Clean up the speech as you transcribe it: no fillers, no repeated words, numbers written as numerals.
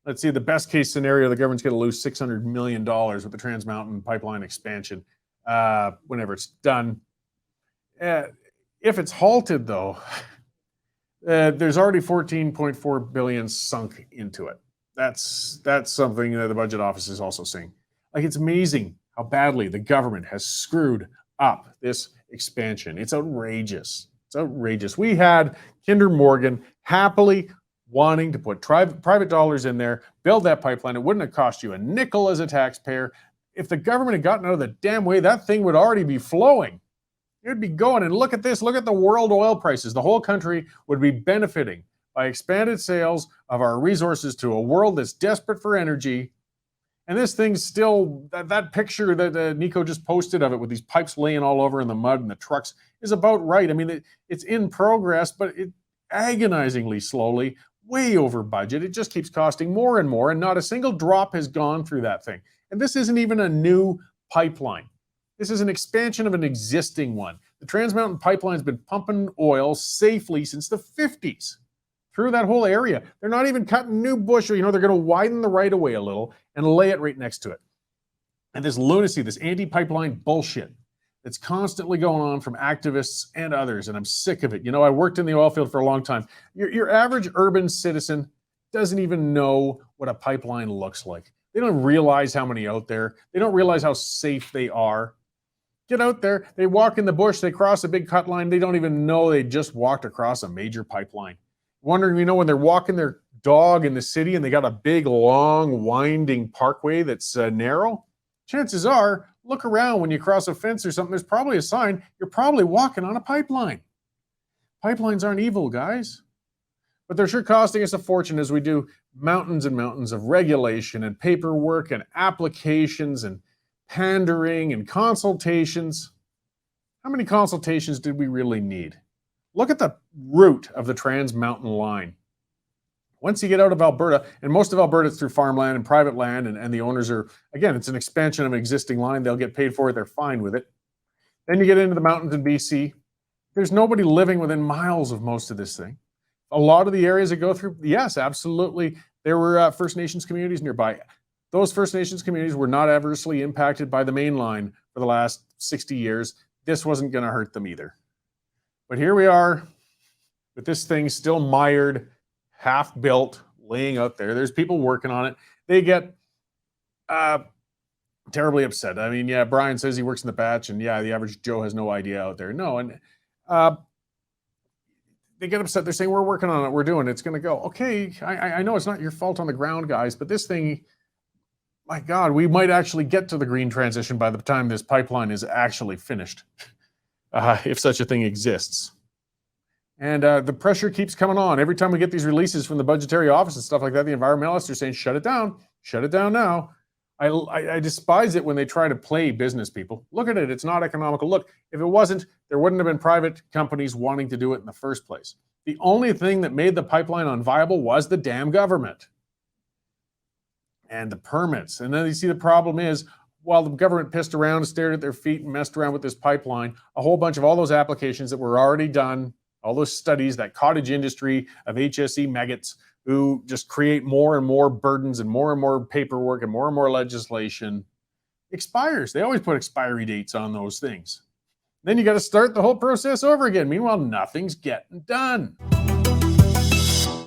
Let's see, the best case scenario, the government's going to lose $600 million with the Trans Mountain pipeline expansion whenever it's done. If it's halted, though, there's already $14.4 billion sunk into it. That's something that the budget office is also saying. Like, it's amazing how badly the government has screwed up this expansion. It's outrageous. It's outrageous. We had Kinder Morgan happily wanting to put private dollars in there, build that pipeline. It wouldn't have cost you a nickel as a taxpayer. If the government had gotten out of the damn way, that thing would already be flowing. It would be going. And look at this. Look at the world oil prices. The whole country would be benefiting by expanded sales of our resources to a world that's desperate for energy. And this thing's still, that picture that Nico just posted of it with these pipes laying all over in the mud and the trucks is about right. I mean, it's in progress, but it agonizingly slowly, way over budget. It just keeps costing more and more, and not a single drop has gone through that thing. And this isn't even a new pipeline. This is an expansion of an existing one. The Trans Mountain Pipeline's been pumping oil safely since the 50s through that whole area. They're not even cutting new bush. They're going to widen the right-of-way a little and lay it right next to it. And this lunacy, this anti-pipeline bullshit that's constantly going on from activists and others, and I'm sick of it. I worked in the oil field for a long time. Your average urban citizen doesn't even know what a pipeline looks like. They don't realize how many out there. They don't realize how safe they are. Get out there, they walk in the bush, they cross a big cut line, they don't even know they just walked across a major pipeline. Wondering, when they're walking their dog in the city and they got a big, long, winding parkway that's narrow, chances are, look around when you cross a fence or something, there's probably a sign, you're probably walking on a pipeline. Pipelines aren't evil, guys. But they're sure costing us a fortune as we do mountains and mountains of regulation and paperwork and applications and pandering and consultations. How many consultations did we really need? Look at the route of the Trans Mountain line. Once you get out of Alberta, and most of Alberta is through farmland and private land, and the owners are, again, it's an expansion of an existing line. They'll get paid for it. They're fine with it. Then you get into the mountains in BC. There's nobody living within miles of most of this thing. A lot of the areas that go through, yes, absolutely. There were First Nations communities nearby. Those First Nations communities were not adversely impacted by the main line for the last 60 years. This wasn't going to hurt them either. But here we are with this thing still mired, half built, laying out there. There's people working on it. They get terribly upset. I mean, yeah, Brian says he works in the batch, and yeah, the average Joe has no idea out there. No, and they get upset. They're saying, we're working on it. We're doing it. It's going to go. Okay, I know it's not your fault on the ground, guys, but this thing, my God, we might actually get to the green transition by the time this pipeline is actually finished, if such a thing exists. And the pressure keeps coming on. Every time we get these releases from the budgetary office and stuff like that, the environmentalists are saying, shut it down now. I despise it when they try to play business people. Look at it. It's not economical. Look, if it wasn't, there wouldn't have been private companies wanting to do it in the first place. The only thing that made the pipeline unviable was the damn government and the permits. And then you see the problem is, while the government pissed around and stared at their feet and messed around with this pipeline, a whole bunch of all those applications that were already done, all those studies, that cottage industry of HSE maggots who just create more and more burdens and more paperwork and more legislation, expires. They always put expiry dates on those things. Then you got to start the whole process over again. Meanwhile, nothing's getting done.